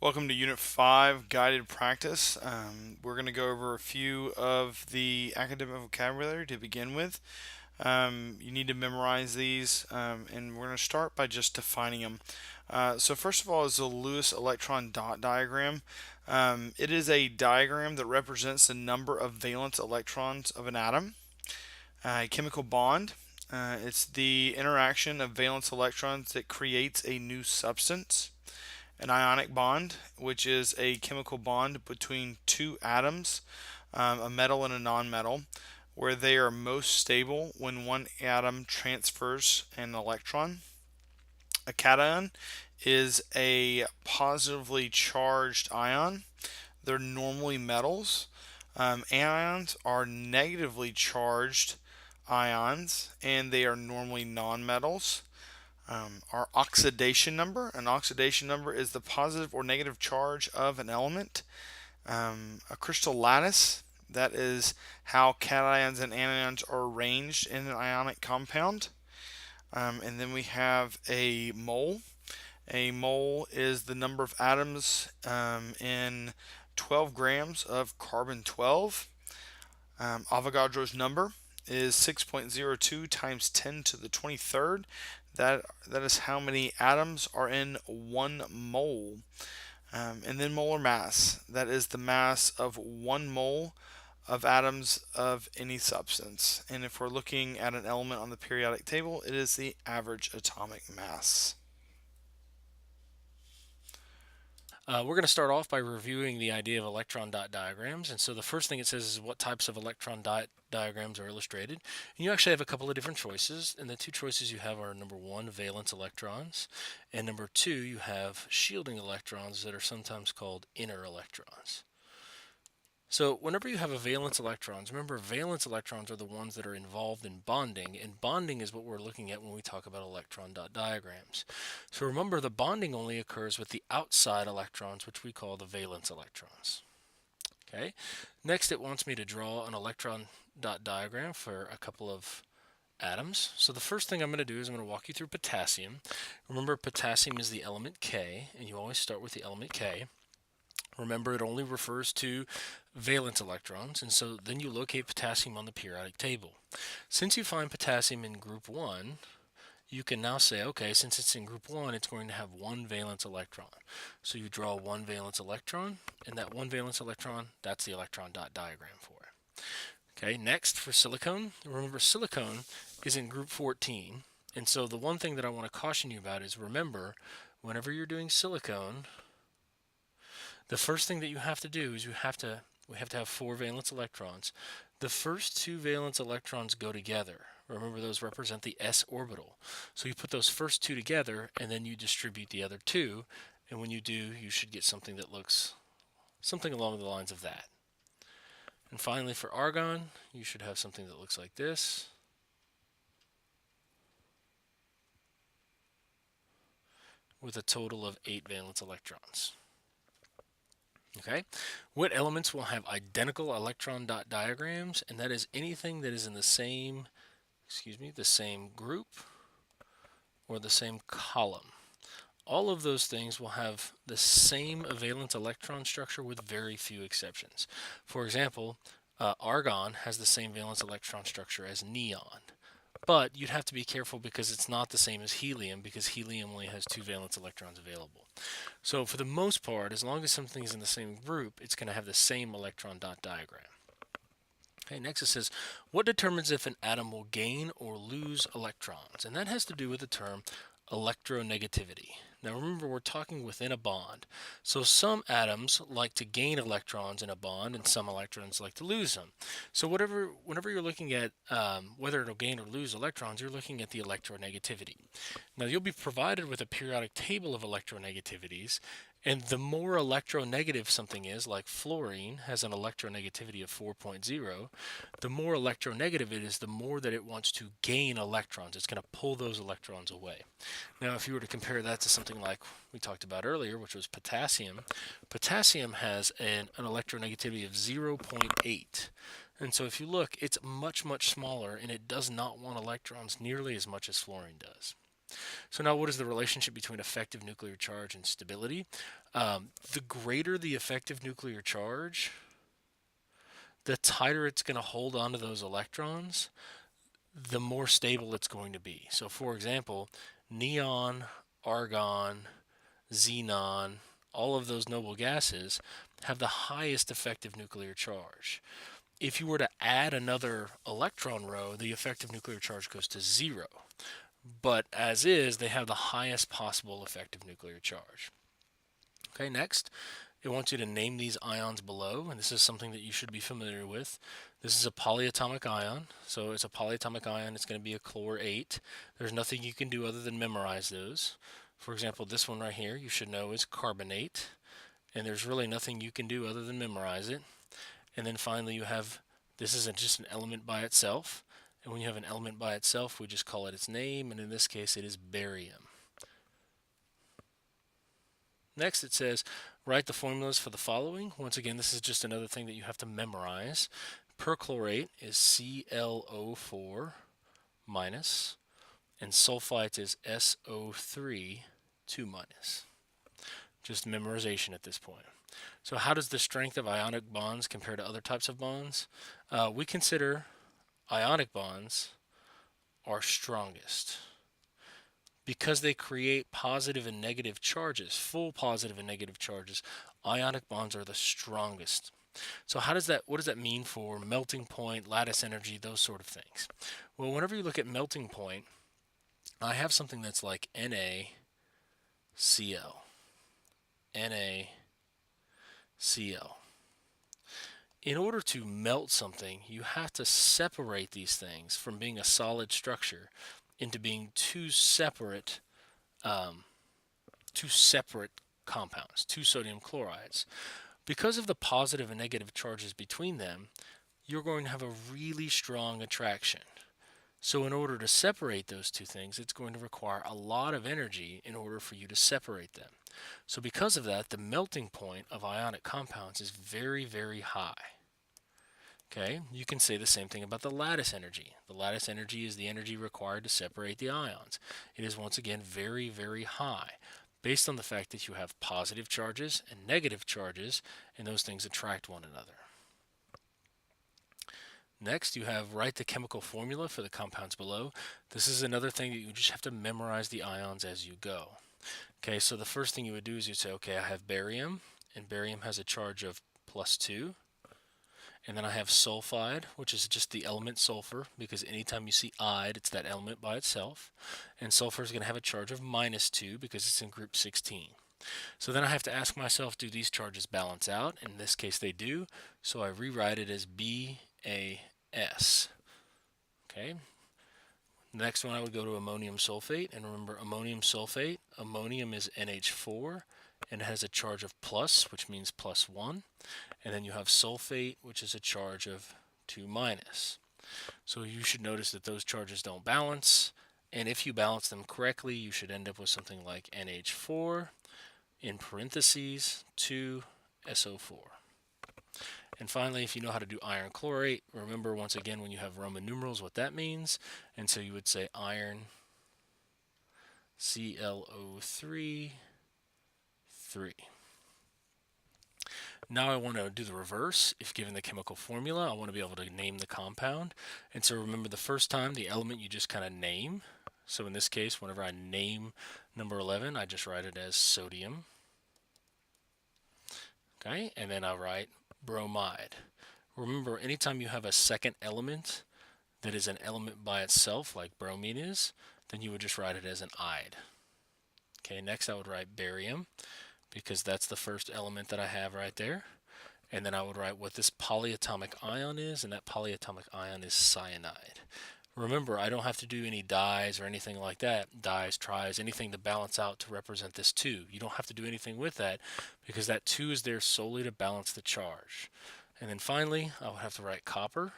Welcome to Unit 5 Guided Practice. We're going to go over a few of the academic vocabulary to begin with. You need to memorize these, and we're going to start by just defining them. So first of all is the Lewis electron dot diagram. It is a diagram that represents the number of valence electrons of an atom. A chemical bond. It's the interaction of valence electrons that creates a new substance. An ionic bond, which is a chemical bond between two atoms, a metal and a nonmetal, where they are most stable when one atom transfers an electron. A cation is a positively charged ion. They're normally metals. Anions are negatively charged ions, and they are normally nonmetals. Our oxidation number. An oxidation number is the positive or negative charge of an element. A crystal lattice. That is how cations and anions are arranged in an ionic compound. And then we have a mole. A mole is the number of atoms in 12 grams of carbon 12. Avogadro's number is 6.02 times 10 to the 23rd. That is how many atoms are in 1 mole. And then molar mass. That is the mass of 1 mole of atoms of any substance. And if we're looking at an element on the periodic table, it is the average atomic mass. We're going to start off by reviewing the idea of electron dot diagrams. And so the first thing it says is what types of electron dot diagrams are illustrated. And you actually have a couple of different choices. And the two choices you have are number 1, valence electrons, and number 2, you have shielding electrons that are sometimes called inner electrons. So whenever you have a valence electrons, remember valence electrons are the ones that are involved in bonding, and bonding is what we're looking at when we talk about electron dot diagrams. So remember, the bonding only occurs with the outside electrons, which we call the valence electrons. Okay. Next, it wants me to draw an electron dot diagram for a couple of atoms. So the first thing I'm going to do is I'm going to walk you through potassium. Remember, potassium is the element K, and you always start with the element K. Remember, it only refers to valence electrons, and so then you locate potassium on the periodic table. Since you find potassium in group 1, you can now say, okay, since it's in group 1, it's going to have 1 valence electron. So you draw 1 valence electron, and that 1 valence electron, that's the electron dot diagram for it. Okay, next for silicon, remember silicon is in group 14, and so the one thing that I want to caution you about is remember, whenever you're doing silicon, the first thing that you have to do is we have to have 4 valence electrons. The first 2 valence electrons go together. Remember, those represent the s orbital. So you put those first 2 together, and then you distribute the other 2, and when you do, you should get something that looks something along the lines of that. And finally, for argon, you should have something that looks like this. With a total of 8 valence electrons. Okay, what elements will have identical electron dot diagrams? And that is anything that is in the same group or the same column. All of those things will have the same valence electron structure with very few exceptions. For example, argon has the same valence electron structure as neon. But you'd have to be careful because it's not the same as helium, because helium only has 2 valence electrons available. So for the most part, as long as something is in the same group, it's going to have the same electron dot diagram. Okay, next it says, what determines if an atom will gain or lose electrons? And that has to do with the term electronegativity. Now remember, we're talking within a bond. So some atoms like to gain electrons in a bond, and some electrons like to lose them. So whenever you're looking at whether it'll gain or lose electrons, you're looking at the electronegativity. Now you'll be provided with a periodic table of electronegativities, and the more electronegative something is, like fluorine has an electronegativity of 4.0, the more electronegative it is, the more that it wants to gain electrons. It's going to pull those electrons away. Now, if you were to compare that to something like we talked about earlier, which was potassium, potassium has an electronegativity of 0.8. And so if you look, it's much, much smaller, and it does not want electrons nearly as much as fluorine does. So now what is the relationship between effective nuclear charge and stability? The greater the effective nuclear charge, the tighter it's going to hold onto those electrons, the more stable it's going to be. So for example, neon, argon, xenon, all of those noble gases have the highest effective nuclear charge. If you were to add another electron row, the effective nuclear charge goes to 0. But as is, they have the highest possible effective nuclear charge. Okay, next, it wants you to name these ions below, and this is something that you should be familiar with. This is a polyatomic ion, so it's a polyatomic ion. It's going to be a chlor 8. There's nothing you can do other than memorize those. For example, this one right here, you should know is carbonate, and there's really nothing you can do other than memorize it. And then finally, you have, this isn't just an element by itself, and when you have an element by itself, we just call it its name, and in this case, it is barium. Next, it says, write the formulas for the following. Once again, this is just another thing that you have to memorize. Perchlorate is ClO4 minus, and sulfite is SO3 2 minus. Just memorization at this point. So how does the strength of ionic bonds compare to other types of bonds? We consider ionic bonds are strongest because they create positive and negative charges, full positive and negative charges. Ionic bonds are the strongest. So what does that mean for melting point, lattice energy, those sort of things? Well, whenever you look at melting point, I have something that's like NaCl. NaCl. In order to melt something, you have to separate these things from being a solid structure into being two separate compounds, two sodium chlorides. Because of the positive and negative charges between them, you're going to have a really strong attraction. So in order to separate those two things, it's going to require a lot of energy in order for you to separate them. So because of that, the melting point of ionic compounds is very, very high. Okay, you can say the same thing about the lattice energy. The lattice energy is the energy required to separate the ions. It is once again very, very high, based on the fact that you have positive charges and negative charges, and those things attract one another. Next, you have write the chemical formula for the compounds below. This is another thing that you just have to memorize the ions as you go. Okay, so the first thing you would do is you'd say, okay, I have barium, and barium has a charge of +2. And then I have sulfide, which is just the element sulfur, because anytime you see ide, it's that element by itself. And sulfur is going to have a charge of -2 because it's in group 16. So then I have to ask myself, do these charges balance out? In this case, they do. So I rewrite it as BAS. Okay. Next one, I would go to ammonium sulfate. And remember, ammonium sulfate, ammonium is NH4, and it has a charge of plus, which means +1. And then you have sulfate, which is a charge of 2 minus. So you should notice that those charges don't balance. And if you balance them correctly, you should end up with something like NH4 in parentheses 2SO4. And finally, if you know how to do iron chlorate, remember once again when you have Roman numerals what that means. And so you would say iron ClO3 3. Now I want to do the reverse. If given the chemical formula, I want to be able to name the compound. And so remember the first time, the element you just kind of name. So in this case, whenever I name number 11, I just write it as sodium. Okay, and then I write bromide. Remember, anytime you have a second element that is an element by itself, like bromine is, then you would just write it as an ide. Okay, next I would write barium, because that's the first element that I have right there. And then I would write what this polyatomic ion is, and that polyatomic ion is cyanide. Remember, I don't have to do any dyes or anything like that. Dyes, tries, anything to balance out to represent this 2. You don't have to do anything with that because that 2 is there solely to balance the charge. And then finally, I would have to write copper.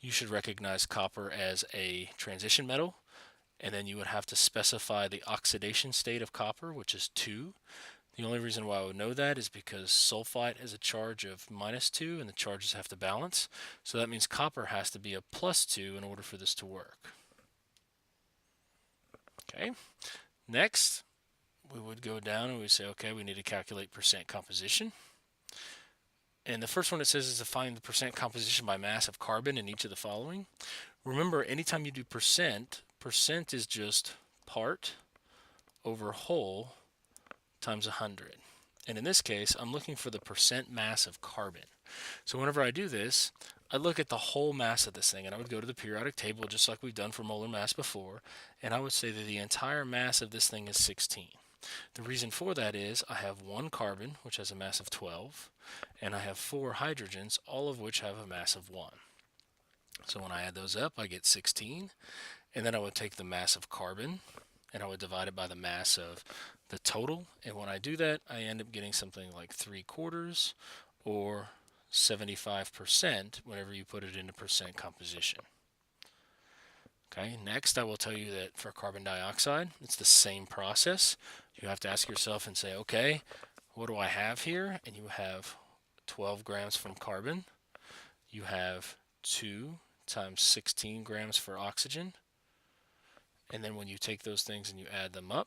You should recognize copper as a transition metal. And then you would have to specify the oxidation state of copper, which is 2. The only reason why I would know that is because sulfite has a charge of -2 and the charges have to balance. So that means copper has to be a +2 in order for this to work. Okay. Next, we would go down and we say, okay, we need to calculate percent composition. And the first one it says is to find the percent composition by mass of carbon in each of the following. Remember, anytime you do percent, percent is just part over whole times 100. And in this case, I'm looking for the percent mass of carbon. So whenever I do this, I look at the whole mass of this thing, and I would go to the periodic table just like we've done for molar mass before, and I would say that the entire mass of this thing is 16. The reason for that is I have one carbon, which has a mass of 12, and I have 4 hydrogens, all of which have a mass of 1. So when I add those up, I get 16, and then I would take the mass of carbon, and I would divide it by the mass of the total, and when I do that, I end up getting something like 3/4 or 75% whenever you put it into percent composition. Okay, next I will tell you that for carbon dioxide, it's the same process. You have to ask yourself and say, okay, what do I have here? And you have 12 grams from carbon. You have 2 times 16 grams for oxygen. And then when you take those things and you add them up,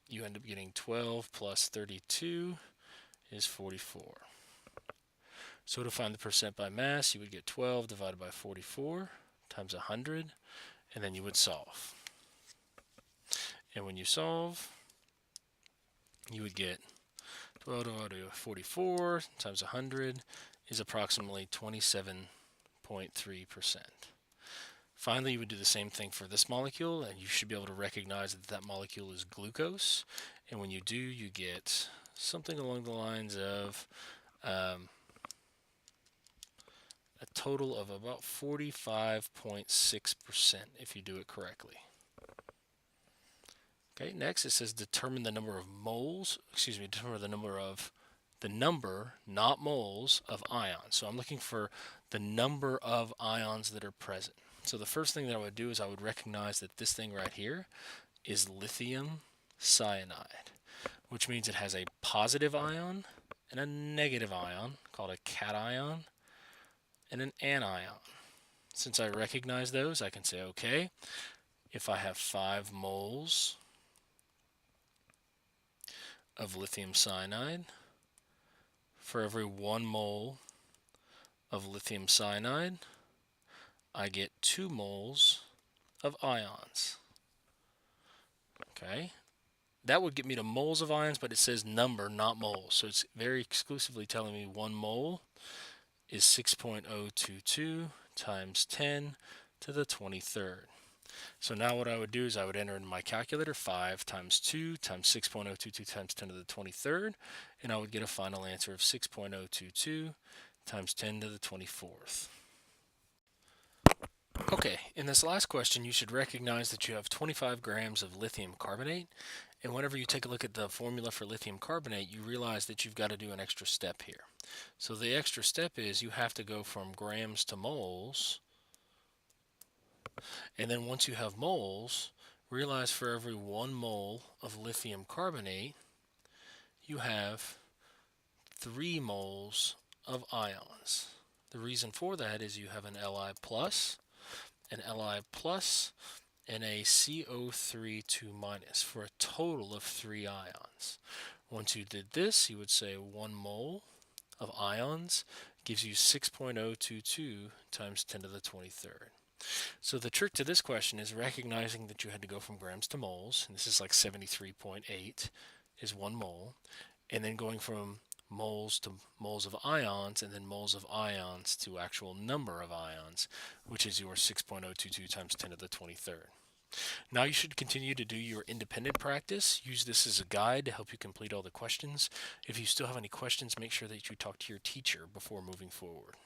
you end up getting 12 plus 32 is 44. So to find the percent by mass, you would get 12 divided by 44 times 100, and then you would solve. And when you solve, you would get 12 divided by 44 times 100 is approximately 27.3%. Finally, you would do the same thing for this molecule, and you should be able to recognize that that molecule is glucose. And when you do, you get something along the lines of a total of about 45.6% if you do it correctly. Okay, next it says determine the number of moles, determine the number, not moles, of ions. So I'm looking for the number of ions that are present. So the first thing that I would do is I would recognize that this thing right here is lithium cyanide, which means it has a positive ion and a negative ion called a cation and an anion. Since I recognize those, I can say, okay, if I have 5 moles of lithium cyanide, for every 1 mole of lithium cyanide, I get 2 moles of ions. Okay, that would get me to moles of ions, but it says number, not moles. So it's very exclusively telling me 1 mole is 6.022 times 10 to the 23rd. So now what I would do is I would enter in my calculator 5 times 2 times 6.022 times 10 to the 23rd, and I would get a final answer of 6.022 times 10 to the 24th. Okay, in this last question, you should recognize that you have 25 grams of lithium carbonate, and whenever you take a look at the formula for lithium carbonate, you realize that you've got to do an extra step here. So the extra step is you have to go from grams to moles, and then once you have moles, realize for every 1 mole of lithium carbonate, you have 3 moles of ions. The reason for that is you have an Li plus, an Li plus, and a CO3 2 minus for a total of 3 ions. Once you did this, you would say 1 mole of ions gives you 6.022 times 10 to the 23rd. So the trick to this question is recognizing that you had to go from grams to moles, and this is like 73.8 is 1 mole, and then going from moles to moles of ions, and then moles of ions to actual number of ions, which is your 6.022 times 10 to the 23rd. Now you should continue to do your independent practice. Use this as a guide to help you complete all the questions. If you still have any questions, make sure that you talk to your teacher before moving forward.